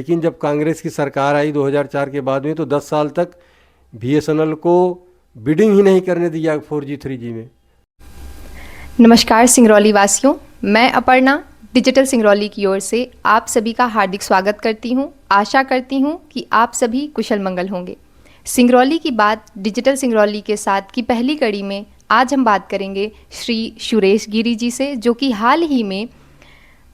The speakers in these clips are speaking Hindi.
लेकिन जब कांग्रेस की सरकार आई 2004 के बाद में, तो 10 साल तक बीएसएनएल को बिडिंग ही नहीं करने दिया 4G 3G में। नमस्कार सिंगरौली वासियों, मैं अपर्णा डिजिटल सिंगरौली की ओर से आप सभी का हार्दिक स्वागत करती हूं। आशा करती हूं कि आप सभी कुशल मंगल होंगे। सिंगरौली की बात डिजिटल सिंगरौली के साथ की पहली कड़ी में आज हम बात करेंगे श्री सुरेश गिरी जी से, जो कि हाल ही में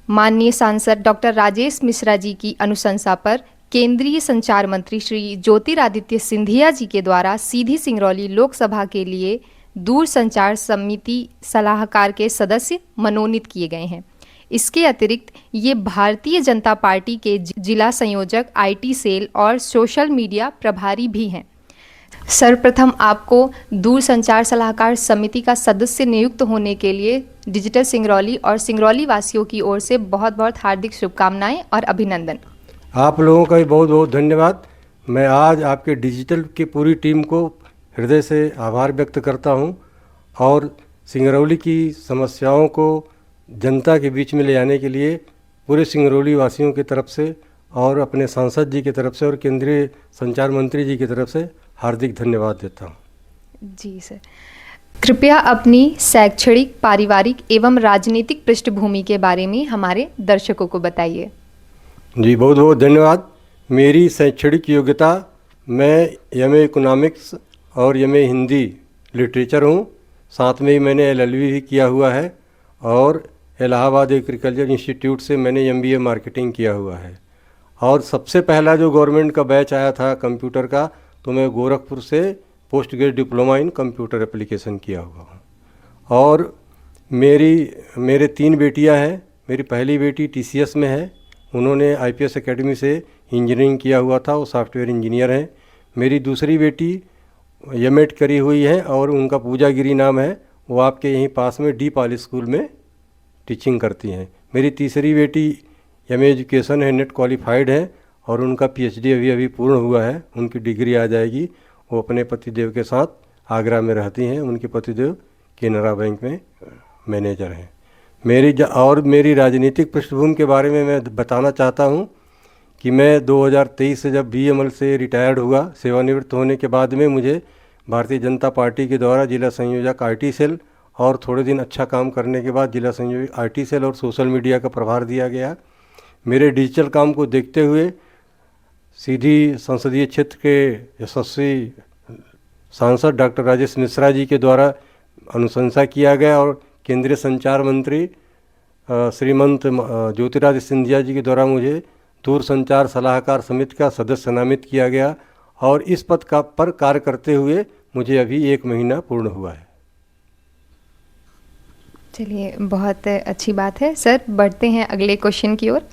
माननीय सांसद डॉक्टर राजेश मिश्रा जी की अनुशंसा पर केंद्रीय संचार मंत्री श्री ज्योतिरादित्य सिंधिया जी के द्वारा सीधी सिंगरौली लोकसभा के लिए दूरसंचार समिति सलाहकार के सदस्य मनोनीत किए गए हैं। इसके अतिरिक्त ये भारतीय जनता पार्टी के जिला संयोजक, आईटी सेल और सोशल मीडिया प्रभारी भी हैं। सर्वप्रथम आपको दूरसंचार सलाहकार समिति का सदस्य नियुक्त होने के लिए डिजिटल सिंगरौली और सिंगरौली वासियों की ओर से बहुत बहुत हार्दिक शुभकामनाएं और अभिनंदन। आप लोगों का भी बहुत बहुत धन्यवाद। मैं आज आपके डिजिटल की पूरी टीम को हृदय से आभार व्यक्त करता हूं और सिंगरौली की समस्याओं को जनता के बीच में ले जाने के लिए पूरे सिंगरौली वासियों की तरफ से और अपने सांसद जी की तरफ से और केंद्रीय संचार मंत्री जी की तरफ से हार्दिक धन्यवाद देता हूं। जी सर, कृपया अपनी शैक्षणिक, पारिवारिक एवं राजनीतिक पृष्ठभूमि के बारे में हमारे दर्शकों को बताइए। जी बहुत बहुत धन्यवाद। मेरी शैक्षणिक योग्यता, मैं एमए इकोनॉमिक्स और एमए हिंदी लिटरेचर हूँ। साथ में ही मैंने एलएलबी भी किया हुआ है और इलाहाबाद एग्रीकल्चर इंस्टीट्यूट से मैंने एमबीए मार्केटिंग किया हुआ है। और सबसे पहला जो गवर्नमेंट का बैच आया था कंप्यूटर का, तो मैं गोरखपुर से post graduate diploma in computer application किया हुआ हूँ। और मेरे 3 बेटियाँ हैं। मेरी पहली बेटी टीसीएस में है, उन्होंने आईपीएस एकेडमी से इंजीनियरिंग किया हुआ था, वो सॉफ्टवेयर इंजीनियर हैं। मेरी दूसरी बेटी एमएड करी हुई है और उनका पूजा गिरी नाम है, वो आपके यहीं पास में डी पॉली स्कूल में टीचिंग करती हैं। मेरी तीसरी बेटी एमए एजुकेशन है, नेट क्वालिफाइड है और उनका पीएचडी अभी पूर्ण हुआ है, उनकी डिग्री आ जाएगी। वो अपने पतिदेव के साथ आगरा में रहती हैं। उनके पतिदेव केनरा बैंक में मैनेजर हैं। मेरी राजनीतिक पृष्ठभूमि के बारे में मैं बताना चाहता हूं कि मैं 2023 से जब बीएमएल से रिटायर्ड हुआ, सेवानिवृत्त होने के बाद में मुझे भारतीय जनता पार्टी के द्वारा जिला संयोजक आईटी सेल और थोड़े दिन अच्छा काम करने के बाद जिला संयोजक आईटी सेल और सोशल मीडिया का प्रभार दिया गया। मेरे डिजिटल काम को देखते हुए सीधी संसदीय क्षेत्र के यशस्वी सांसद डॉक्टर राजेश मिश्रा जी के द्वारा अनुशंसा किया गया और केंद्रीय संचार मंत्री श्रीमंत ज्योतिरादित्य सिंधिया जी के द्वारा मुझे दूरसंचार सलाहकार समिति का सदस्य नामित किया गया और इस पद पर कार्य करते हुए मुझे अभी 1 महीना पूर्ण हुआ है। चलिए, बहुत अच्छी बात है। सर, बढ़ते हैं अगले क्वेश्चन की ओर।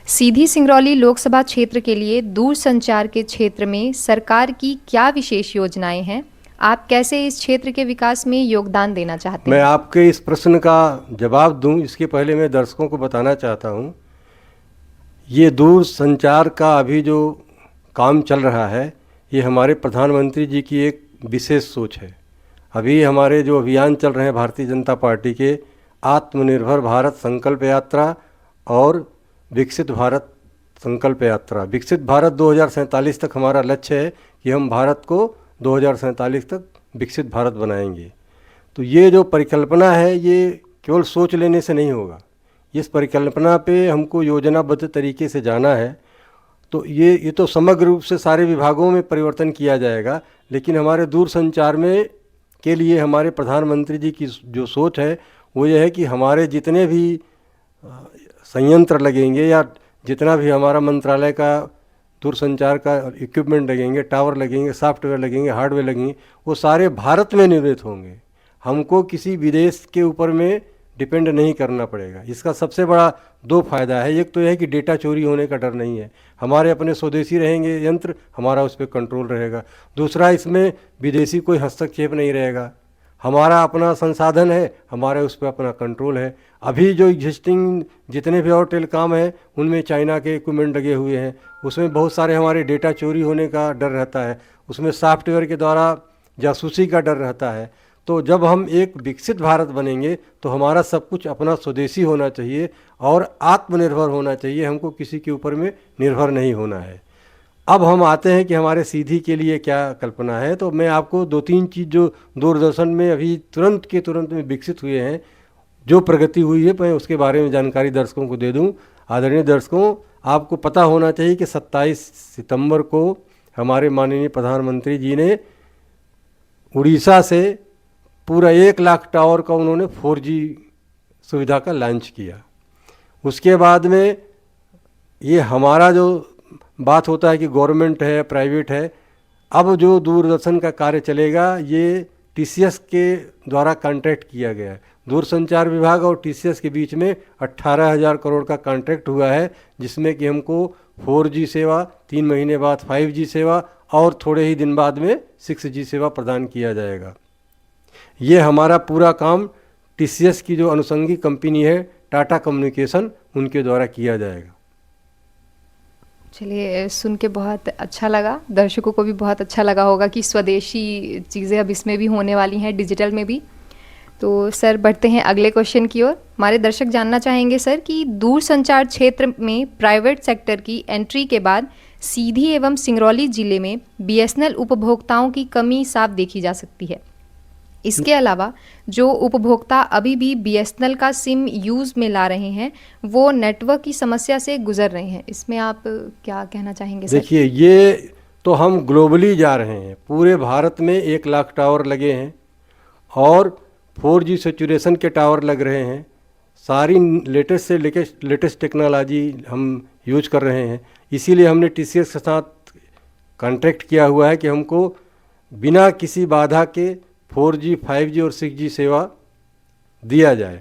सीधी सिंगरौली लोकसभा क्षेत्र के लिए दूरसंचार के क्षेत्र में सरकार की क्या विशेष योजनाएं हैं? आप कैसे इस क्षेत्र के विकास में योगदान देना चाहते हैं? मैं आपके इस प्रश्न का जवाब दूं, इसके पहले मैं दर्शकों को बताना चाहता हूं, ये दूरसंचार का अभी जो काम चल रहा है, ये हमारे प्रधानमंत्री जी की एक विशेष सोच है। अभी हमारे जो अभियान चल रहे हैं भारतीय जनता पार्टी के, आत्मनिर्भर भारत संकल्प यात्रा और विकसित भारत संकल्प यात्रा। विकसित भारत 2047 तक हमारा लक्ष्य है कि हम भारत को 2047 तक विकसित भारत बनाएंगे। तो ये जो परिकल्पना है, ये केवल सोच लेने से नहीं होगा। इस परिकल्पना पे हमको योजनाबद्ध तरीके से जाना है। तो ये तो समग्र रूप से सारे विभागों में परिवर्तन किया जाएगा, लेकिन हमारे दूरसंचार में के लिए हमारे प्रधानमंत्री जी की जो सोच है वो ये है कि हमारे जितने भी संयंत्र लगेंगे या जितना भी हमारा मंत्रालय का दूरसंचार का इक्विपमेंट लगेंगे, टावर लगेंगे, सॉफ्टवेयर लगेंगे, हार्डवेयर लगेंगे, वो सारे भारत में निर्मित होंगे। हमको किसी विदेश के ऊपर में डिपेंड नहीं करना पड़ेगा। इसका सबसे बड़ा 2 फायदा है। एक तो यह है कि डेटा चोरी होने का डर नहीं है, हमारे अपने स्वदेशी रहेंगे यंत्र, हमारा उस पर कंट्रोल रहेगा। दूसरा, इसमें विदेशी कोई हस्तक्षेप नहीं रहेगा। हमारा अपना संसाधन है, हमारे उस पर अपना कंट्रोल है। अभी जो एग्जिस्टिंग जितने भी और टेलीकॉम है, उनमें चाइना के इक्विपमेंट लगे हुए हैं, उसमें बहुत सारे हमारे डेटा चोरी होने का डर रहता है, उसमें सॉफ्टवेयर के द्वारा जासूसी का डर रहता है। तो जब हम एक विकसित भारत बनेंगे तो हमारा सब कुछ अपना स्वदेशी होना चाहिए और आत्मनिर्भर होना चाहिए, हमको किसी के ऊपर में निर्भर नहीं होना है। अब हम आते हैं कि हमारे सीधी के लिए क्या कल्पना है। तो मैं आपको 2-3 चीज़ जो दूरदर्शन में अभी तुरंत के तुरंत में विकसित हुए हैं, जो प्रगति हुई है, मैं उसके बारे में जानकारी दर्शकों को दे दूं। आदरणीय दर्शकों, आपको पता होना चाहिए कि 27 सितंबर को हमारे माननीय प्रधानमंत्री जी ने उड़ीसा से पूरा 1 लाख टावर का उन्होंने 4G सुविधा का लॉन्च किया। उसके बाद में ये हमारा जो बात होता है कि गवर्नमेंट है प्राइवेट है, अब जो दूरदर्शन का कार्य चलेगा ये TCS के द्वारा कॉन्ट्रैक्ट किया गया है। दूरसंचार विभाग और TCS के बीच में 18,000 करोड़ का कॉन्ट्रैक्ट हुआ है, जिसमें कि हमको 4G सेवा, 3 महीने बाद 5G सेवा और थोड़े ही दिन बाद में 6G सेवा प्रदान किया जाएगा। ये हमारा पूरा काम TCS की जो अनुषंगी कंपनी है टाटा कम्युनिकेशन, उनके द्वारा किया जाएगा। चलिए, सुन के बहुत अच्छा लगा, दर्शकों को भी बहुत अच्छा लगा होगा कि स्वदेशी चीज़ें अब इसमें भी होने वाली हैं, डिजिटल में भी। तो सर, बढ़ते हैं अगले क्वेश्चन की ओर। हमारे दर्शक जानना चाहेंगे सर कि दूरसंचार क्षेत्र में प्राइवेट सेक्टर की एंट्री के बाद सीधी एवं सिंगरौली जिले में BSNL उपभोक्ताओं की कमी साफ देखी जा सकती है। इसके अलावा जो उपभोक्ता अभी भी BSNL का सिम यूज़ में ला रहे हैं, वो नेटवर्क की समस्या से गुजर रहे हैं। इसमें आप क्या कहना चाहेंगे सर? देखिए, ये तो हम ग्लोबली जा रहे हैं। पूरे भारत में 1 लाख टावर लगे हैं और 4G सैचुरेशन के टावर लग रहे हैं। सारी लेटेस्ट से लेटेस्ट टेक्नोलॉजी हम यूज कर रहे हैं। इसीलिए हमने TCS के साथ कॉन्ट्रैक्ट किया हुआ है कि हमको बिना किसी बाधा के 4G, 5G और 6G सेवा दिया जाए।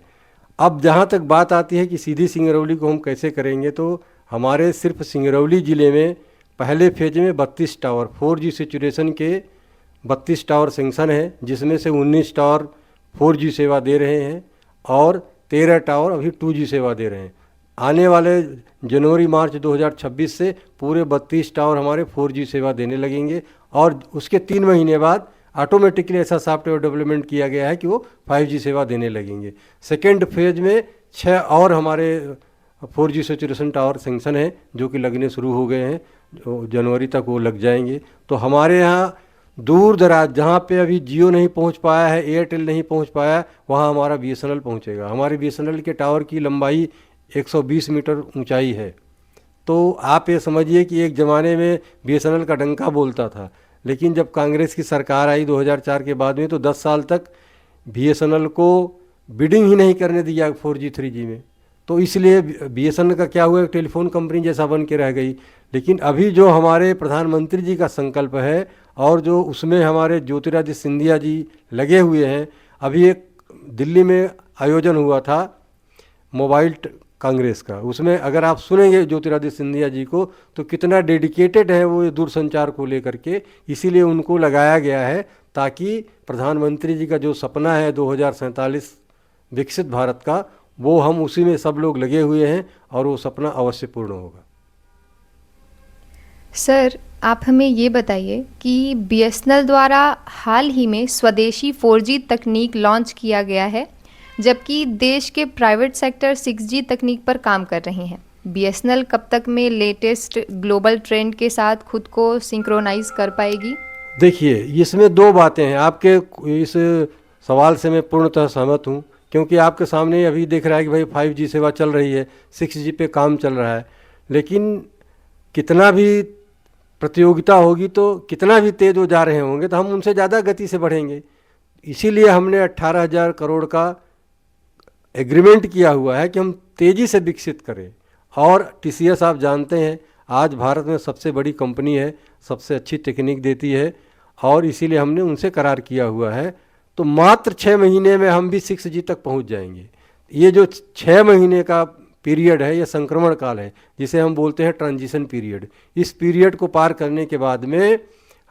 अब जहाँ तक बात आती है कि सीधी सिंगरौली को हम कैसे करेंगे, तो हमारे सिर्फ सिंगरौली ज़िले में पहले फेज में 32 टावर 4G सैचुरेशन के 32 टावर सेंक्शन है, जिसमें से 19 टावर 4G सेवा दे रहे हैं और 13 टावर अभी 2G सेवा दे रहे हैं। आने वाले जनवरी-मार्च 2026 से पूरे 32 टावर हमारे 4G सेवा देने लगेंगे और उसके 3 महीने बाद ऑटोमेटिकली ऐसा सॉफ्टवेयर डेवलपमेंट किया गया है कि वो 5G सेवा देने लगेंगे। सेकेंड फेज में 6 और हमारे 4G सैचुरेशन टावर सेंक्शन है, जो कि लगने शुरू हो गए हैं, जो जनवरी तक वो लग जाएंगे। तो हमारे यहाँ दूर दराज जहाँ पे अभी जियो नहीं पहुँच पाया है, एयरटेल नहीं पहुँच पाया, वहाँ हमारा BSNL पहुँचेगा। हमारे BSNL के टावर की लंबाई 120 मीटर ऊंचाई है। तो आप ये समझिए कि एक ज़माने में BSNL का डंका बोलता था, लेकिन जब कांग्रेस की सरकार आई 2004 के बाद में, तो 10 साल तक BSNL को बिडिंग ही नहीं करने दिया 4G 3G में। तो इसलिए BSNL का क्या हुआ, एक टेलीफोन कंपनी जैसा बन के रह गई। लेकिन अभी जो हमारे प्रधानमंत्री जी का संकल्प है और जो उसमें हमारे ज्योतिरादित्य सिंधिया जी लगे हुए हैं, अभी एक दिल्ली में आयोजन हुआ था मोबाइल कांग्रेस का, उसमें अगर आप सुनेंगे ज्योतिरादित्य सिंधिया जी को तो कितना डेडिकेटेड है वो दूरसंचार को लेकर के। इसीलिए उनको लगाया गया है ताकि प्रधानमंत्री जी का जो सपना है 2047 विकसित भारत का, वो हम उसी में सब लोग लगे हुए हैं और वो सपना अवश्य पूर्ण होगा। सर, आप हमें ये बताइए कि BSNL द्वारा हाल ही में स्वदेशी 4G तकनीक लॉन्च किया गया है, जबकि देश के प्राइवेट सेक्टर 6G तकनीक पर काम कर रहे हैं। BSNL कब तक में लेटेस्ट ग्लोबल ट्रेंड के साथ खुद को सिंक्रोनाइज कर पाएगी? देखिए, इसमें 2 बातें हैं। आपके इस सवाल से मैं पूर्णतः सहमत हूँ, क्योंकि आपके सामने अभी देख रहा है कि भाई 5G सेवा चल रही है, 6G पे काम चल रहा है। लेकिन कितना भी प्रतियोगिता होगी तो कितना भी तेज़ वो जा रहे होंगे तो हम उनसे ज़्यादा गति से बढ़ेंगे। इसीलिए हमने 18,000 करोड़ का एग्रीमेंट किया हुआ है कि हम तेज़ी से विकसित करें। और TCS आप जानते हैं आज भारत में सबसे बड़ी कंपनी है, सबसे अच्छी टेक्निक देती है और इसीलिए हमने उनसे करार किया हुआ है। तो मात्र 6 महीने में हम भी 6G तक पहुंच जाएंगे। ये जो 6 महीने का पीरियड है, ये संक्रमण काल है, जिसे हम बोलते हैं ट्रांजिशन पीरियड। इस पीरियड को पार करने के बाद में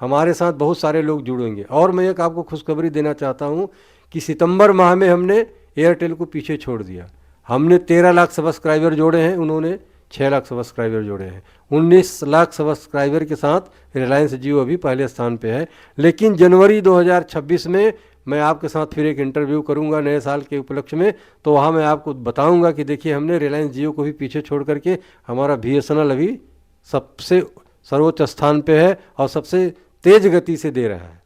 हमारे साथ बहुत सारे लोग जुड़ेंगे। और मैं एक आपको खुशखबरी देना चाहता हूँ कि सितंबर माह में हमने एयरटेल को पीछे छोड़ दिया। हमने 13 लाख सब्सक्राइबर जोड़े हैं, उन्होंने 6 लाख सब्सक्राइबर जोड़े हैं। 19 लाख सब्सक्राइबर के साथ रिलायंस जियो अभी पहले स्थान पे है। लेकिन जनवरी 2026 में मैं आपके साथ फिर एक इंटरव्यू करूंगा नए साल के उपलक्ष्य में, तो वहाँ मैं आपको बताऊंगा कि देखिए हमने रिलायंस जियो को भी पीछे छोड़ करके हमारा BSNL अभी सबसे सर्वोच्च स्थान पे है और सबसे तेज़ गति से दे रहा है।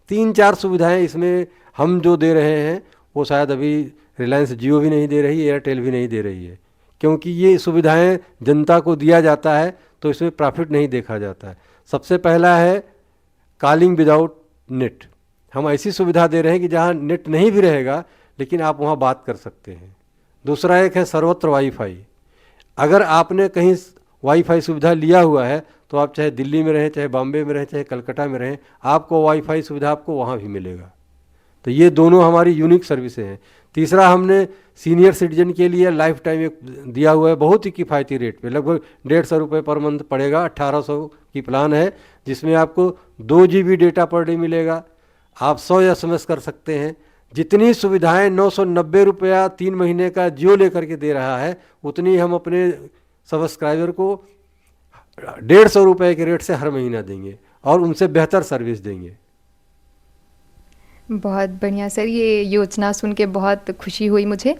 3-4 सुविधाएं इसमें हम जो दे रहे हैं वो शायद अभी रिलायंस जियो भी नहीं दे रही, एयरटेल भी नहीं दे रही है, क्योंकि ये सुविधाएं जनता को दिया जाता है तो इसमें प्रॉफिट नहीं देखा जाता है। सबसे पहला है कॉलिंग विदाउट नेट। हम ऐसी सुविधा दे रहे हैं कि जहां नेट नहीं भी रहेगा लेकिन आप वहां बात कर सकते हैं। दूसरा एक है सर्वत्र वाईफाई। अगर आपने कहीं वाईफाई सुविधा लिया हुआ है तो आप चाहे दिल्ली में रहें, चाहे बॉम्बे में रहें, चाहे कलकत्ता में रहें, आपको वाईफाई सुविधा आपको वहाँ भी मिलेगा। तो ये दोनों हमारी यूनिक सर्विसेज हैं। तीसरा, हमने सीनियर सिटीजन के लिए लाइफ टाइम एक दिया हुआ है बहुत ही किफ़ायती रेट पे, लगभग 150 रुपये पर मंथ पड़ेगा। 1800 की प्लान है जिसमें आपको 2 GB डेटा पर डे मिलेगा, आप 100 SMS कर सकते हैं। जितनी सुविधाएं 990 रुपया 3 महीने का जियो लेकर के दे रहा है, उतनी हम अपने सब्सक्राइबर को 150 रुपये के रेट से हर महीना देंगे और उनसे बेहतर सर्विस देंगे। बहुत बढ़िया सर, ये योजना सुन के बहुत खुशी हुई मुझे।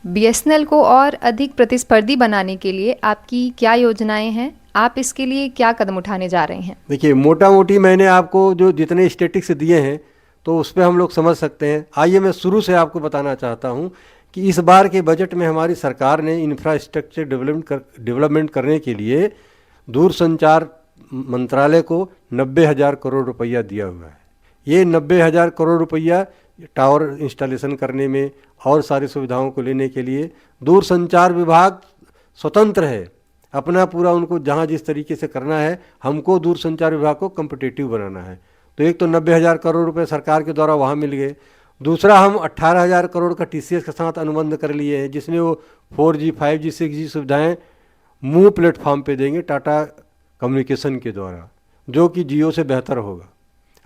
BSNL को और अधिक प्रतिस्पर्धी बनाने के लिए आपकी क्या योजनाएं हैं? आप इसके लिए क्या कदम उठाने जा रहे हैं? देखिए, मोटा मोटी मैंने आपको जो जितने स्टेटिक्स दिए हैं तो उस पर हम लोग समझ सकते हैं। आइए मैं शुरू से आपको बताना चाहता हूँ कि इस बार के बजट में हमारी सरकार ने इंफ्रास्ट्रक्चर डेवलपमेंट करने के लिए दूरसंचार मंत्रालय को 90,000 करोड़ रुपया दिया हुआ है। ये 90,000 करोड़ रुपया टावर इंस्टॉलेशन करने में और सारी सुविधाओं को लेने के लिए दूरसंचार विभाग स्वतंत्र है, अपना पूरा उनको जहाँ जिस तरीके से करना है, हमको दूरसंचार विभाग को कम्पिटिटिव बनाना है। तो एक तो 90,000 करोड़ रुपए सरकार के द्वारा वहाँ मिल गए। दूसरा, हम 18,000 करोड़ का TCS के साथ अनुबंध कर लिए हैं जिसमें वो 4G 5G 6G सुविधाएँ मूव प्लेटफॉर्म पे देंगे टाटा कम्युनिकेशन के द्वारा, जो कि जियो से बेहतर होगा।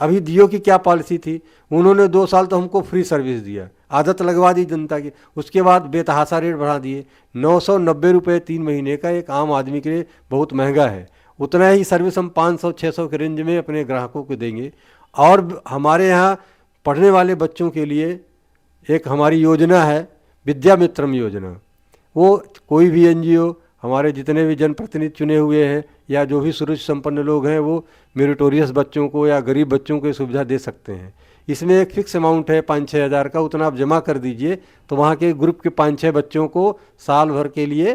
अभी जियो की क्या पॉलिसी थी, उन्होंने 2 साल तो हमको फ्री सर्विस दिया, आदत लगवा दी जनता की, उसके बाद बेतहासा रेट बढ़ा दिए। 990 रुपये 3 महीने का एक आम आदमी के लिए बहुत महंगा है। उतना ही सर्विस हम 500-600 के रेंज में अपने ग्राहकों को देंगे। और हमारे यहाँ पढ़ने वाले बच्चों के लिए एक हमारी योजना है विद्यामित्रम योजना। वो कोई भी NGO, हमारे जितने भी जनप्रतिनिधि चुने हुए हैं या जो भी सुरुचि संपन्न लोग हैं, वो मेरिटोरियस बच्चों को या गरीब बच्चों को ये सुविधा दे सकते हैं। इसमें एक फिक्स अमाउंट है 5-6 हज़ार का, उतना आप जमा कर दीजिए तो वहाँ के ग्रुप के 5-6 बच्चों को साल भर के लिए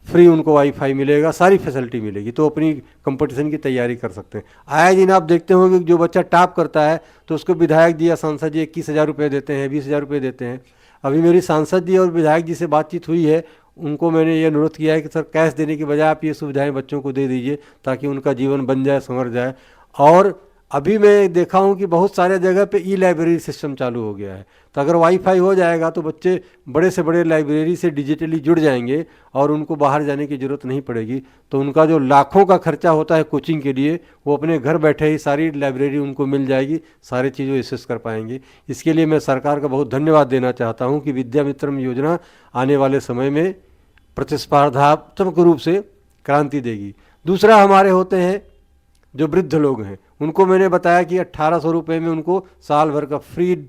फ्री उनको वाईफाई मिलेगा, सारी फैसिलिटी मिलेगी, तो अपनी कंपटीशन की तैयारी कर सकते हैं। आए दिन आप देखते होंगे जो बच्चा टॉप करता है तो उसको विधायक जी या सांसद जी 21,000 रुपये देते हैं, 20,000 रुपये देते हैं। अभी मेरी सांसद जी और विधायक जी से बातचीत हुई है, उनको मैंने ये अनुरोध किया है कि सर कैश देने की बजाय आप ये सुविधाएं बच्चों को दे दीजिए ताकि उनका जीवन बन जाए, संवर जाए। और अभी मैं देखा हूँ कि बहुत सारे जगह पे लाइब्रेरी सिस्टम चालू हो गया है, तो अगर वाईफाई हो जाएगा तो बच्चे बड़े से बड़े लाइब्रेरी से डिजिटली जुड़ जाएंगे और उनको बाहर जाने की ज़रूरत नहीं पड़ेगी। तो उनका जो लाखों का खर्चा होता है कोचिंग के लिए, वो अपने घर बैठे ही सारी लाइब्रेरी उनको मिल जाएगी, सारी चीज़ें एक्सेस कर पाएंगे। इसके लिए मैं सरकार का बहुत धन्यवाद देना चाहता हूँ कि विद्यामित्रम योजना आने वाले समय में प्रतिस्पर्धात्मक रूप से क्रांति देगी। दूसरा, हमारे होते हैं जो वृद्ध लोग हैं, उनको मैंने बताया कि 1800 रुपये में उनको साल भर का फ्री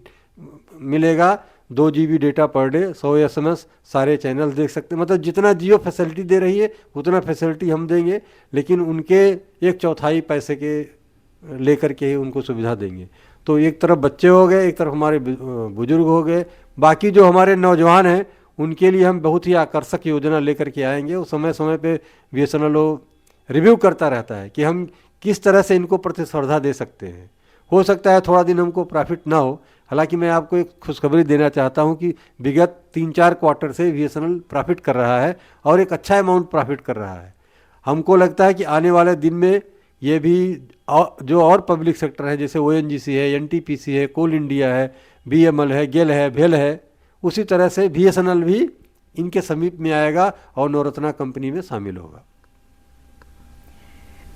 मिलेगा, 2 GB data per day, 100 SMS, सारे चैनल देख सकते हैं। मतलब जितना जियो फैसिलिटी दे रही है उतना फैसिलिटी हम देंगे, लेकिन उनके 1/4 पैसे के लेकर के ही उनको सुविधा देंगे। तो एक तरफ बच्चे हो गए, एक तरफ हमारे बुजुर्ग हो गए, बाकी जो हमारे नौजवान हैं उनके लिए हम बहुत ही आकर्षक योजना लेकर के आएंगे। वो समय समय पे BSNL रिव्यू करता रहता है कि हम किस तरह से इनको प्रतिस्पर्धा दे सकते हैं। हो सकता है थोड़ा दिन हमको प्रॉफिट ना हो, हालांकि मैं आपको एक खुशखबरी देना चाहता हूं कि विगत 3-4 क्वार्टर से BSNL प्रॉफिट कर रहा है और एक अच्छा अमाउंट प्रॉफिट कर रहा है। हमको लगता है कि आने वाले दिन में ये भी जो और पब्लिक सेक्टर है जैसे ONGC है, NTPC है, कोल इंडिया है, BML है, गेल है, भेल है, उसी तरह से BSNL भी इनके समीप में आएगा और नवरत्ना कंपनी में शामिल होगा।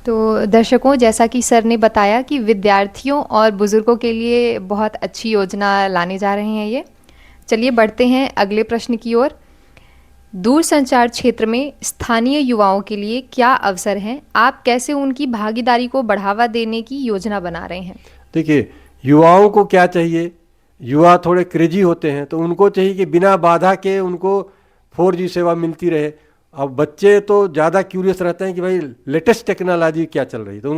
तो दर्शकों, जैसा कि सर ने बताया कि विद्यार्थियों और बुजुर्गों के लिए बहुत अच्छी योजना लाने जा रहे हैं ये। चलिए बढ़ते हैं अगले प्रश्न की ओर। दूरसंचार क्षेत्र में स्थानीय युवाओं के लिए क्या अवसर हैं? आप कैसे उनकी भागीदारी को बढ़ावा देने की योजना बना रहे हैं? देखिए, युवाओं को क्या चाहिए युवा थोड़े क्रेजी होते हैं, तो उनको चाहिए कि बिना बाधा के उनको 4G सेवा मिलती रहे। अब बच्चे तो ज़्यादा क्यूरियस रहते हैं कि भाई लेटेस्ट टेक्नोलॉजी क्या चल रही है, तो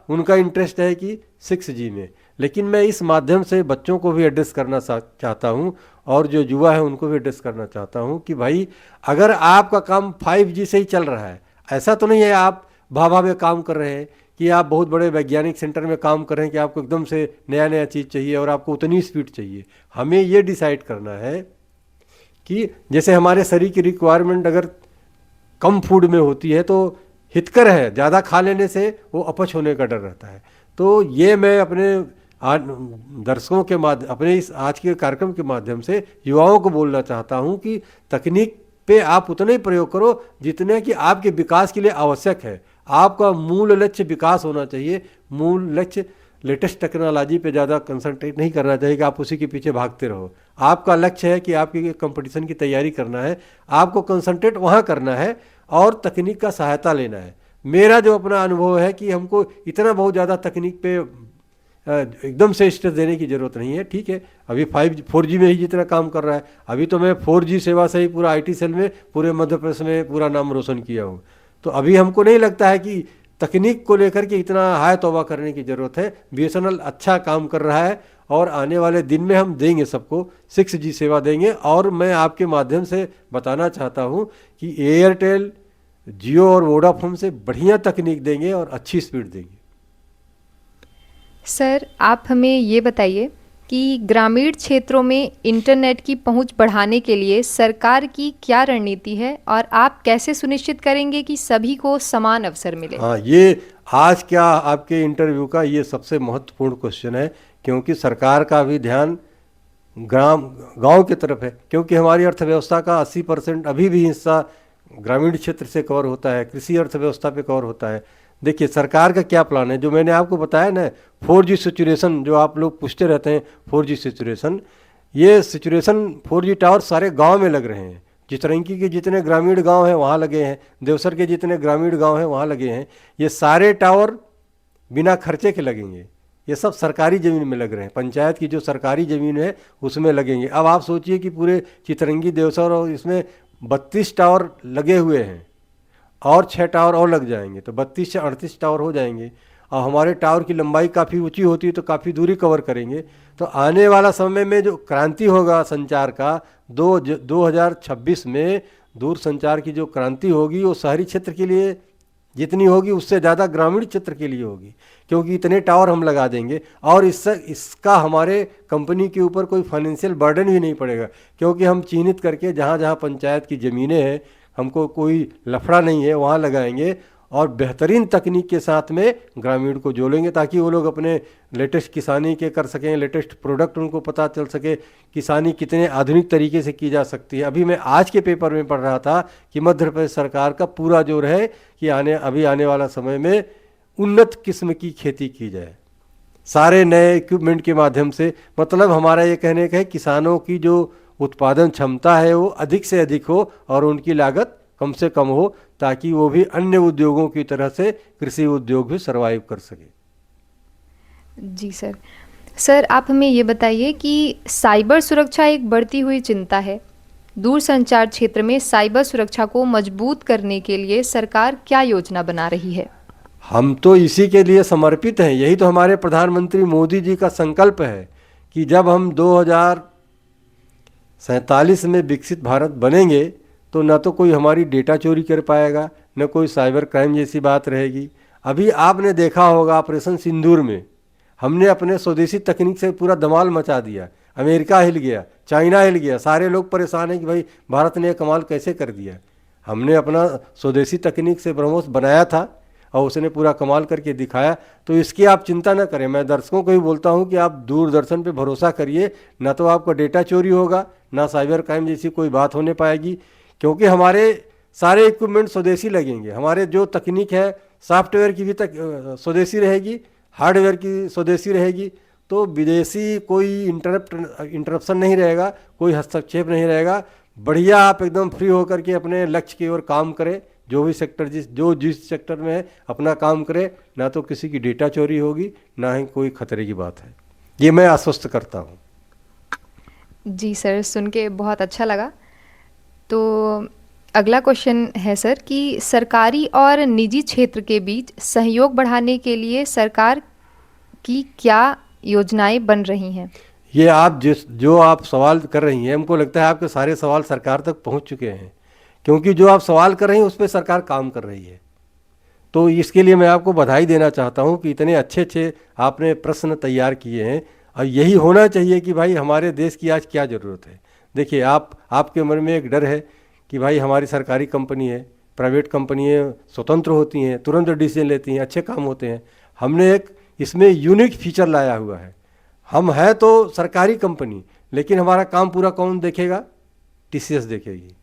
उनका इंटरेस्ट है कि 6G में। लेकिन मैं इस माध्यम से बच्चों को भी एड्रेस करना चाहता हूँ और जो युवा है उनको भी एड्रेस करना चाहता हूँ कि भाई अगर आपका काम 5G से ही चल रहा है, ऐसा तो नहीं है आप भाभा में काम कर रहे हैं कि आप बहुत बड़े वैज्ञानिक सेंटर में काम कर रहे हैं कि आपको एकदम से नया नया चीज़ चाहिए और आपको उतनी स्पीड चाहिए। हमें ये डिसाइड करना है कि जैसे हमारे शरीर की रिक्वायरमेंट अगर कम फूड में होती है तो हितकर है, ज़्यादा खा लेने से वो अपच होने का डर रहता है। तो ये मैं अपने दर्शकों के माध्यम, अपने इस आज के कार्यक्रम के माध्यम से युवाओं को बोलना चाहता हूँ कि तकनीक पे आप उतने ही प्रयोग करो जितने कि आपके विकास के लिए आवश्यक है। आपका मूल लक्ष्य विकास होना चाहिए, मूल लक्ष्य लेटेस्ट टेक्नोलॉजी पे ज़्यादा कंसंट्रेट नहीं करना चाहिए कि आप उसी के पीछे भागते रहो। आपका लक्ष्य है कि आपकी कंपटीशन की तैयारी करना है, आपको कंसंट्रेट वहाँ करना है और तकनीक का सहायता लेना है। मेरा जो अपना अनुभव है कि हमको इतना बहुत ज़्यादा तकनीक पे एकदम से स्ट्रेस देने की ज़रूरत नहीं है। ठीक है, अभी 4G में ही जितना काम कर रहा है, अभी तो मैं 4G सेवा से ही पूरा IT सेल में पूरे मध्य प्रदेश में पूरा नाम रोशन किया हूँ। तो अभी हमको नहीं लगता है कि तकनीक को लेकर के इतना हाय तौबा करने की ज़रूरत है। BSNL अच्छा काम कर रहा है और आने वाले दिन में हम देंगे सबको 6G सेवा देंगे। और मैं आपके माध्यम से बताना चाहता हूँ कि एयरटेल, जियो और वोडाफोन से बढ़िया तकनीक देंगे और अच्छी स्पीड देंगे। सर, आप हमें ये बताइए कि ग्रामीण क्षेत्रों में इंटरनेट की पहुंच बढ़ाने के लिए सरकार की क्या रणनीति है और आप कैसे सुनिश्चित करेंगे कि सभी को समान अवसर मिले? हाँ, ये आज क्या आपके इंटरव्यू का ये सबसे महत्वपूर्ण क्वेश्चन है, क्योंकि सरकार का भी ध्यान गांव की तरफ है, क्योंकि हमारी अर्थव्यवस्था का 80% अभी भी हिस्सा ग्रामीण क्षेत्र से कवर होता है, कृषि अर्थव्यवस्था पे कवर होता है। देखिए सरकार का क्या प्लान है, जो मैंने आपको बताया ना 4G सिचुएशन, जो आप लोग पूछते रहते हैं 4G सिचुएशन, ये सिचुएशन 4G टावर सारे गांव में लग रहे हैं। चितरंगी के जितने ग्रामीण गांव हैं वहाँ लगे हैं, देवसर के जितने ग्रामीण गांव हैं वहाँ लगे हैं। ये सारे टावर बिना खर्चे के लगेंगे, ये सब सरकारी ज़मीन में लग रहे हैं, पंचायत की जो सरकारी ज़मीन है उसमें लगेंगे। अब आप सोचिए कि पूरे चितरंगी, देवसर और इसमें 32 टावर लगे हुए हैं और 6 टावर और लग जाएंगे तो 32 से 38 टावर हो जाएंगे। और हमारे टावर की लंबाई काफ़ी ऊंची होती है तो काफ़ी दूरी कवर करेंगे। तो आने वाला समय में जो क्रांति होगा संचार का 2026 में, दूर संचार की जो क्रांति होगी वो शहरी क्षेत्र के लिए जितनी होगी उससे ज़्यादा ग्रामीण क्षेत्र के लिए होगी, क्योंकि इतने टावर हम लगा देंगे। और इसका हमारे कंपनी के ऊपर कोई फाइनेंशियल बर्डन भी नहीं पड़ेगा, क्योंकि हम चिन्हित करके जहाँ जहाँ पंचायत की ज़मीनें हैं, हमको कोई लफड़ा नहीं है, वहाँ लगाएंगे और बेहतरीन तकनीक के साथ में ग्रामीण को जोड़ेंगे ताकि वो लोग अपने लेटेस्ट किसानी के कर सकें, लेटेस्ट प्रोडक्ट उनको पता चल सके, किसानी कितने आधुनिक तरीके से की जा सकती है। अभी मैं आज के पेपर में पढ़ रहा था कि मध्य प्रदेश सरकार का पूरा जोर है कि आने वाला समय में उन्नत किस्म की खेती की जाए, सारे नए इक्विपमेंट के माध्यम से। मतलब हमारा ये कहने का है किसानों की जो उत्पादन क्षमता है वो अधिक से अधिक हो और उनकी लागत कम से कम हो, ताकि वो भी अन्य उद्योगों की तरह से कृषि उद्योग भी सर्वाइव कर सके। जी सर। सर, आप हमें ये बताइए कि साइबर सुरक्षा एक बढ़ती हुई चिंता है। दूरसंचार क्षेत्र में साइबर सुरक्षा को मजबूत करने के लिए सरकार क्या योजना बना रही है? हम तो इसी के लिए समर्पित हैं। यही तो हमारे प्रधानमंत्री मोदी जी का संकल्प है कि जब हम 2047 में विकसित भारत बनेंगे तो न तो कोई हमारी डेटा चोरी कर पाएगा, न कोई साइबर क्राइम जैसी बात रहेगी। अभी आपने देखा होगा ऑपरेशन सिंदूर में हमने अपने स्वदेशी तकनीक से पूरा धमाल मचा दिया। अमेरिका हिल गया, चाइना हिल गया, सारे लोग परेशान हैं कि भाई भारत ने यह कमाल कैसे कर दिया। हमने अपना स्वदेशी तकनीक से ब्रह्मोस बनाया था और उसने पूरा कमाल करके दिखाया। तो इसकी आप चिंता न करें। मैं दर्शकों को भी बोलता हूं कि आप दूरदर्शन पे भरोसा करिए, ना तो आपका डेटा चोरी होगा, ना साइबर क्राइम जैसी कोई बात होने पाएगी, क्योंकि हमारे सारे इक्विपमेंट स्वदेशी लगेंगे। हमारे जो तकनीक है सॉफ्टवेयर की भी स्वदेशी रहेगी, हार्डवेयर की स्वदेशी रहेगी, तो विदेशी कोई इंटरप्शन नहीं रहेगा, कोई हस्तक्षेप नहीं रहेगा। बढ़िया आप एकदम फ्री होकर के अपने लक्ष्य की ओर काम करें, जो भी सेक्टर जिस सेक्टर में है अपना काम करें, ना तो किसी की डेटा चोरी होगी, ना ही कोई खतरे की बात है। ये मैं आश्वस्त करता हूँ। जी सर, सुन के बहुत अच्छा लगा। तो अगला क्वेश्चन है सर कि सरकारी और निजी क्षेत्र के बीच सहयोग बढ़ाने के लिए सरकार की क्या योजनाएं बन रही हैं? ये आप जो आप सवाल कर रही हैं, हमको लगता है आपके सारे सवाल सरकार तक पहुंच चुके हैं, क्योंकि जो आप सवाल कर रही हैं उस पर सरकार काम कर रही है। तो इसके लिए मैं आपको बधाई देना चाहता हूं कि इतने अच्छे अच्छे आपने प्रश्न तैयार किए हैं, और यही होना चाहिए कि भाई हमारे देश की आज क्या ज़रूरत है। देखिए, आपके मन में एक डर है कि भाई हमारी सरकारी कंपनी है, प्राइवेट कंपनियाँ स्वतंत्र होती हैं, तुरंत डिसीजन लेती हैं, अच्छे काम होते हैं। हमने एक इसमें यूनिक फीचर लाया हुआ है। हम है तो सरकारी कंपनी, लेकिन हमारा काम पूरा कौन देखेगा? टीसीएस देखेगी।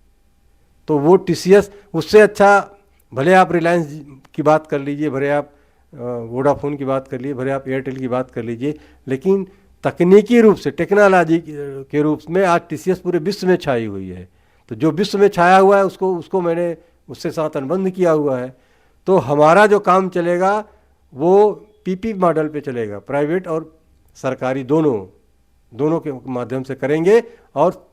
तो वो टीसीएस उससे अच्छा, भले आप रिलायंस की बात कर लीजिए, भले आप वोडाफोन की बात कर लीजिए, भले आप एयरटेल की बात कर लीजिए, लेकिन तकनीकी रूप से, टेक्नोलॉजी के रूप में आज टीसीएस पूरे विश्व में छाई हुई है। तो जो विश्व में छाया हुआ है उसको मैंने उससे साथ अनुबंध किया हुआ है। तो हमारा जो काम चलेगा वो पीपी मॉडल पे चलेगा, प्राइवेट और सरकारी दोनों के माध्यम से करेंगे। और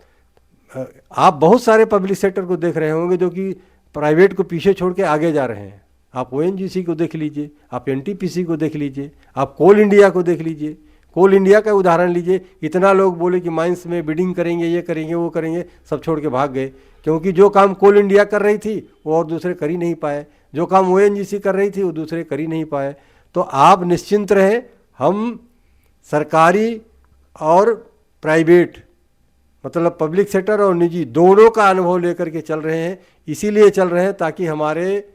आप बहुत सारे पब्लिक सेक्टर को देख रहे होंगे जो कि प्राइवेट को पीछे छोड़ के आगे जा रहे हैं। आप ओएनजीसी को देख लीजिए, आप एनटीपीसी को देख लीजिए, आप कोल इंडिया को देख लीजिए। कोल इंडिया का उदाहरण लीजिए, इतना लोग बोले कि माइंस में बिडिंग करेंगे, ये करेंगे, वो करेंगे, सब छोड़ के भाग गए, क्योंकि जो काम कोल इंडिया कर रही थी वो और दूसरे कर ही नहीं पाए, जो काम ओएनजीसी कर रही थी वो दूसरे कर ही नहीं पाए। तो आप निश्चिंत रहें, हम सरकारी और प्राइवेट, मतलब पब्लिक सेक्टर और निजी, दोनों का अनुभव लेकर के चल रहे हैं। इसीलिए चल रहे हैं ताकि हमारे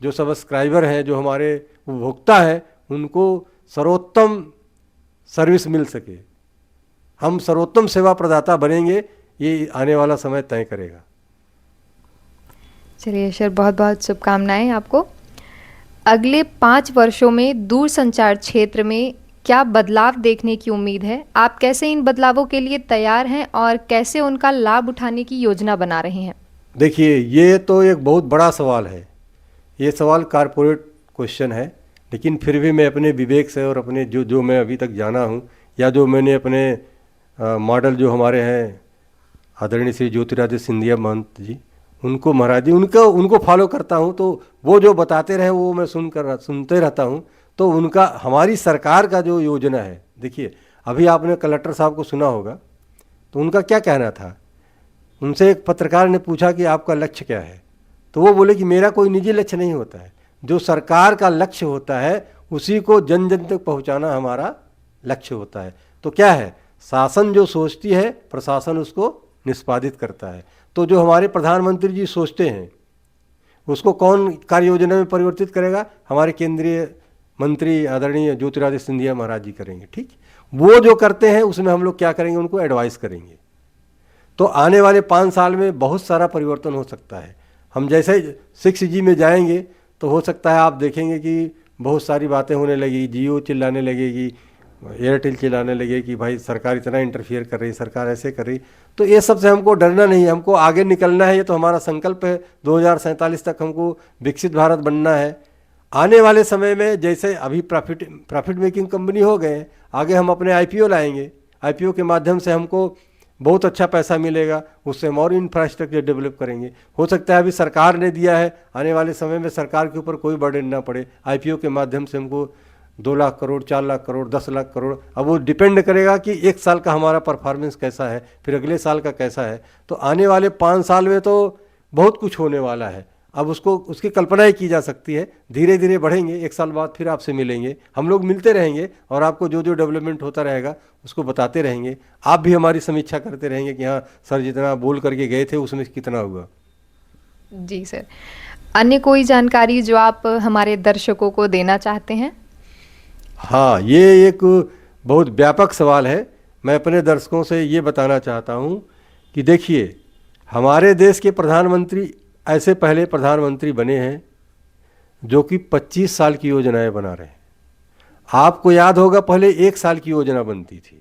जो सब्सक्राइबर हैं, जो हमारे उपभोक्ता हैं, उनको सर्वोत्तम सर्विस मिल सके। हम सर्वोत्तम सेवा प्रदाता बनेंगे, ये आने वाला समय तय करेगा। चलिए सर, बहुत बहुत शुभकामनाएं आपको। अगले 5 वर्षों में दूरसंचार क्षेत्र में क्या बदलाव देखने की उम्मीद है? आप कैसे इन बदलावों के लिए तैयार हैं और कैसे उनका लाभ उठाने की योजना बना रहे हैं? देखिए, ये तो एक बहुत बड़ा सवाल है, ये सवाल कारपोरेट क्वेश्चन है, लेकिन फिर भी मैं अपने विवेक से और अपने जो मैं अभी तक जाना हूँ, या जो मैंने अपने मॉडल जो हमारे हैं आदरणीय श्री ज्योतिरादित्य सिंधिया महंत जी, उनको महाराज जी, उनको फॉलो करता हूँ। तो वो जो बताते रहे वो मैं सुनते रहता हूँ। तो उनका, हमारी सरकार का जो योजना है, देखिए अभी आपने कलेक्टर साहब को सुना होगा, तो उनका क्या कहना था, उनसे एक पत्रकार ने पूछा कि आपका लक्ष्य क्या है, तो वो बोले कि मेरा कोई निजी लक्ष्य नहीं होता है, जो सरकार का लक्ष्य होता है उसी को जन जन तक पहुँचाना हमारा लक्ष्य होता है। तो क्या है, शासन जो सोचती है प्रशासन उसको निष्पादित करता है। तो जो हमारे प्रधानमंत्री जी सोचते हैं उसको कौन कार्य योजना में परिवर्तित करेगा? हमारे केंद्रीय मंत्री आदरणीय ज्योतिरादित्य सिंधिया महाराज जी करेंगे। ठीक, वो जो करते हैं उसमें हम लोग क्या करेंगे, उनको एडवाइस करेंगे। तो आने वाले 5 साल में बहुत सारा परिवर्तन हो सकता है। हम जैसे 6G में जाएंगे तो हो सकता है आप देखेंगे कि बहुत सारी बातें होने लगेगी, जियो चिल्लाने लगेगी, एयरटेल चिल्लाने लगे कि भाई सरकार इतना इंटरफियर कर रही, सरकार ऐसे कर रही। तो ये सब से हमको डरना नहीं है, हमको आगे निकलना है। ये तो हमारा संकल्प है, 2047 तक हमको विकसित भारत बनना है। आने वाले समय में जैसे अभी प्रॉफिट मेकिंग कंपनी हो गए, आगे हम अपने आईपीओ लाएंगे, आईपीओ के माध्यम से हमको बहुत अच्छा पैसा मिलेगा, उससे हम और इंफ्रास्ट्रक्चर डेवलप करेंगे। हो सकता है अभी सरकार ने दिया है, आने वाले समय में सरकार के ऊपर कोई बर्डन ना पड़े, आईपीओ के माध्यम से हमको 2 लाख करोड़, 4 लाख करोड़, 10 लाख करोड़, अब वो डिपेंड करेगा कि एक साल का हमारा परफॉर्मेंस कैसा है, फिर अगले साल का कैसा है। तो आने वाले 5 साल में तो बहुत कुछ होने वाला है। अब उसकी कल्पना ही की जा सकती है। धीरे धीरे बढ़ेंगे, 1 साल बाद फिर आपसे मिलेंगे, हम लोग मिलते रहेंगे और आपको जो जो डेवलपमेंट होता रहेगा उसको बताते रहेंगे। आप भी हमारी समीक्षा करते रहेंगे कि हाँ सर, जितना बोल करके गए थे उसमें कितना हुआ। जी सर, अन्य कोई जानकारी जो आप हमारे दर्शकों को देना चाहते हैं? हाँ, ये एक बहुत व्यापक सवाल है। मैं अपने दर्शकों से ये बताना चाहता हूँ कि देखिए, हमारे देश के प्रधानमंत्री ऐसे पहले प्रधानमंत्री बने हैं जो कि 25 साल की योजनाएं बना रहे हैं। आपको याद होगा पहले 1 साल की योजना बनती थी,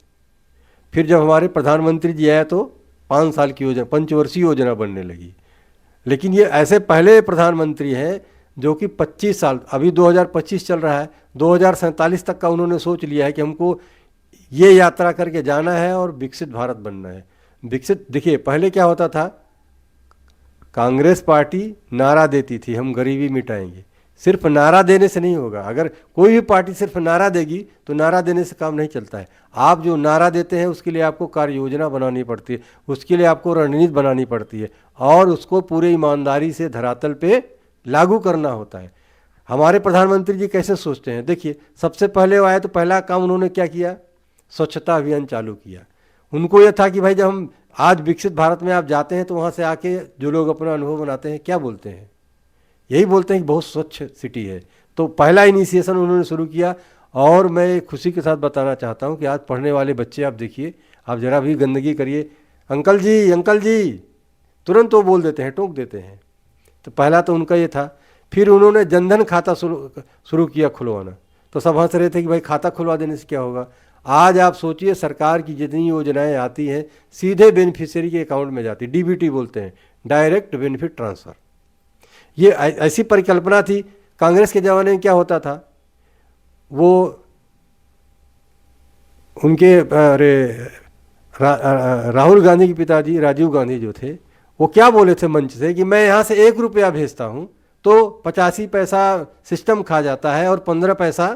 फिर जब हमारे प्रधानमंत्री जी आए तो 5 साल की योजना, पंचवर्षीय योजना बनने लगी। लेकिन ये ऐसे पहले प्रधानमंत्री हैं जो कि 25 साल, अभी 2025 चल रहा है, 2047 तक का उन्होंने सोच लिया है कि हमको ये यात्रा करके जाना है और विकसित भारत बनना है। विकसित, देखिए पहले क्या होता था, कांग्रेस पार्टी नारा देती थी हम गरीबी मिटाएंगे। सिर्फ नारा देने से नहीं होगा, अगर कोई भी पार्टी सिर्फ नारा देगी तो नारा देने से काम नहीं चलता है। आप जो नारा देते हैं उसके लिए आपको कार्य योजना बनानी पड़ती है, उसके लिए आपको रणनीति बनानी पड़ती है और उसको पूरे ईमानदारी से धरातल पे लागू करना होता है। हमारे प्रधानमंत्री जी कैसे सोचते हैं, देखिए सबसे पहले वो आए तो पहला काम उन्होंने क्या किया, स्वच्छता अभियान चालू किया। उनको यह था कि भाई जब हम आज विकसित भारत में आप जाते हैं तो वहाँ से आके जो लोग अपना अनुभव बनाते हैं क्या बोलते हैं, यही बोलते हैं कि बहुत स्वच्छ सिटी है। तो पहला इनिशिएशन उन्होंने शुरू किया। और मैं खुशी के साथ बताना चाहता हूँ कि आज पढ़ने वाले बच्चे आप देखिए, आप ज़रा भी गंदगी करिए, अंकल जी तुरंत वो बोल देते हैं, टोक देते हैं। तो पहला तो उनका ये था। फिर उन्होंने जनधन खाता शुरू किया खुलवाना। तो सब हंस रहे थे कि भाई खाता खुलवा देने से क्या होगा। आज आप सोचिए सरकार की जितनी योजनाएं आती हैं सीधे बेनिफिशियरी के अकाउंट में जाती, डीबीटी बोलते हैं, डायरेक्ट बेनिफिट ट्रांसफ़र। ये ऐसी परिकल्पना थी। कांग्रेस के ज़माने में क्या होता था, वो उनके राहुल गांधी के पिताजी राजीव गांधी जो थे, वो क्या बोले थे मंच से कि मैं यहाँ से 1 रुपया भेजता हूँ तो 85 पैसा सिस्टम खा जाता है और 15 पैसा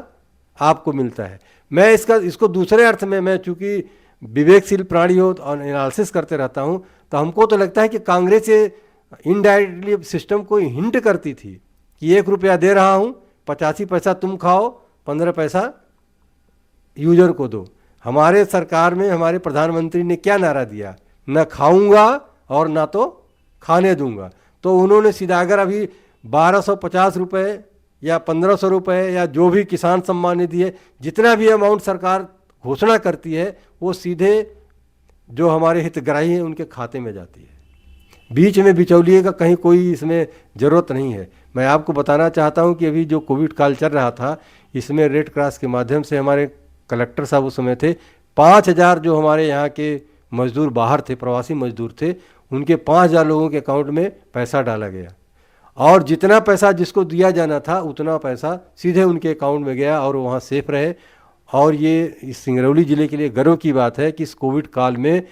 आपको मिलता है। मैं इसको दूसरे अर्थ में, मैं चूँकि विवेकशील प्राणी हो और एनालिसिस करते रहता हूँ, तो हमको तो लगता है कि कांग्रेस ये इनडायरेक्टली सिस्टम को हिंट करती थी कि 1 रुपया दे रहा हूँ, 85 पैसा तुम खाओ, 15 पैसा यूजर को दो। हमारे सरकार में हमारे प्रधानमंत्री ने क्या नारा दिया, न खाऊंगा और ना तो खाने दूंगा। तो उन्होंने सीधा अगर अभी 1250 रुपये या 1500 रुपये या जो भी किसान सम्मान निधि है, जितना भी अमाउंट सरकार घोषणा करती है वो सीधे जो हमारे हितग्राही हैं उनके खाते में जाती है। बीच में बिचौलिए का कहीं कोई इसमें ज़रूरत नहीं है। मैं आपको बताना चाहता हूं कि अभी जो कोविड काल चल रहा था, इसमें रेड क्रॉस के माध्यम से हमारे कलेक्टर साहब उस समय थे, 5000 जो हमारे यहाँ के मजदूर बाहर थे, प्रवासी मजदूर थे, उनके 5000 लोगों के अकाउंट में पैसा डाला गया और जितना पैसा जिसको दिया जाना था उतना पैसा सीधे उनके अकाउंट में गया और वहाँ सेफ रहे। और ये इस सिंगरौली ज़िले के लिए गर्व की बात है कि इस कोविड काल में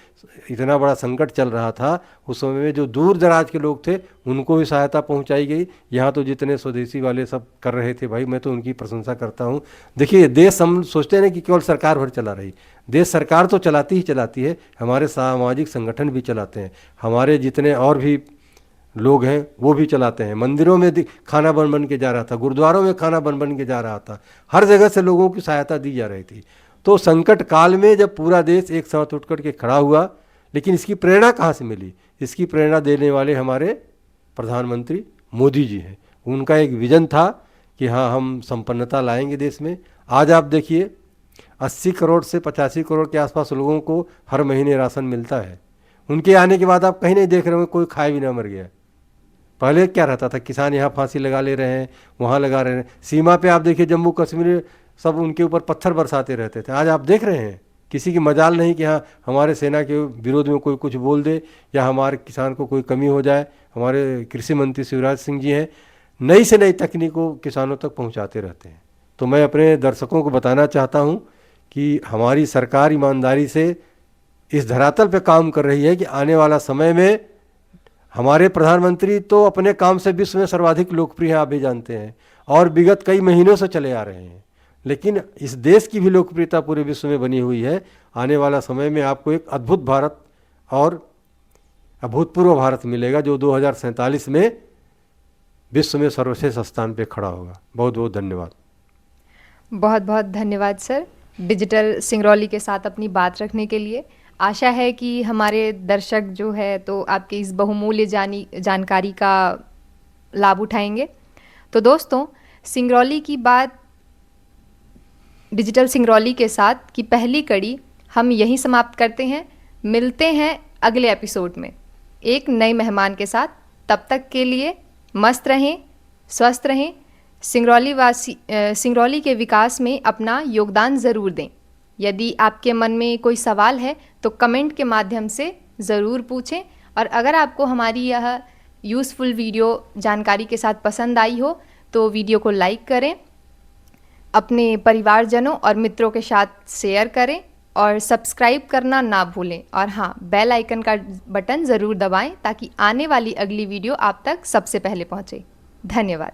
इतना बड़ा संकट चल रहा था, उस समय में जो दूर दराज के लोग थे उनको भी सहायता पहुंचाई गई। यहाँ तो जितने स्वदेशी वाले सब कर रहे थे, भाई मैं तो उनकी प्रशंसा करता हूँ। देखिए देश हम सोचते हैं ना कि केवल सरकार भर चला रही, देश सरकार तो चलाती ही चलाती है, हमारे सामाजिक संगठन भी चलाते हैं, हमारे जितने और भी लोग हैं वो भी चलाते हैं। मंदिरों में खाना बन बन के जा रहा था, गुरुद्वारों में खाना बन बन के जा रहा था, हर जगह से लोगों की सहायता दी जा रही थी। तो संकट काल में जब पूरा देश एक साथ उठ कर के खड़ा हुआ, लेकिन इसकी प्रेरणा कहाँ से मिली, इसकी प्रेरणा देने वाले हमारे प्रधानमंत्री मोदी जी हैं। उनका एक विज़न था कि हाँ हम संपन्नता लाएंगे देश में। आज आप देखिए 80 करोड़ से 85 करोड़ के आसपास लोगों को हर महीने राशन मिलता है। उनके आने के बाद आप कहीं नहीं देख रहे होंगे कोई खाए बिना मर गया। पहले क्या रहता था, किसान यहाँ फांसी लगा ले रहे हैं, वहाँ लगा रहे हैं, सीमा पे आप देखिए जम्मू कश्मीर सब उनके ऊपर पत्थर बरसाते रहते थे। आज आप देख रहे हैं किसी की मजाल नहीं कि हाँ हमारे सेना के विरोध में कोई कुछ बोल दे या हमारे किसान को कोई कमी हो जाए। हमारे कृषि मंत्री शिवराज सिंह जी हैं, नई से नई तकनीक को किसानों तक पहुँचाते रहते हैं। तो मैं अपने दर्शकों को बताना चाहता हूँ कि हमारी सरकार ईमानदारी से इस धरातल पे काम कर रही है कि आने वाला समय में हमारे प्रधानमंत्री तो अपने काम से विश्व में सर्वाधिक लोकप्रिय हैं, आप भी जानते हैं, और विगत कई महीनों से चले आ रहे हैं। लेकिन इस देश की भी लोकप्रियता पूरे विश्व में बनी हुई है। आने वाला समय में आपको एक अद्भुत भारत और अभूतपूर्व भारत मिलेगा जो 2047 में विश्व में सर्वश्रेष्ठ स्थान पे खड़ा होगा। बहुत बहुत धन्यवाद। बहुत बहुत धन्यवाद सर, डिजिटल सिंगरौली के साथ अपनी बात रखने के लिए। आशा है कि हमारे दर्शक जो है तो आपकी इस बहुमूल्य जानकारी का लाभ उठाएंगे। तो दोस्तों, सिंगरौली की बात डिजिटल सिंगरौली के साथ की पहली कड़ी हम यहीं समाप्त करते हैं। मिलते हैं अगले एपिसोड में एक नए मेहमान के साथ। तब तक के लिए मस्त रहें, स्वस्थ रहें, सिंगरौली के विकास में अपना योगदान ज़रूर दें। यदि आपके मन में कोई सवाल है तो कमेंट के माध्यम से ज़रूर पूछें। और अगर आपको हमारी यह यूज़फुल वीडियो जानकारी के साथ पसंद आई हो तो वीडियो को लाइक करें, अपने परिवारजनों और मित्रों के साथ शेयर करें और सब्सक्राइब करना ना भूलें और हाँ, बेल आइकन का बटन ज़रूर दबाएं ताकि आने वाली अगली वीडियो आप तक सबसे पहले पहुंचे। धन्यवाद।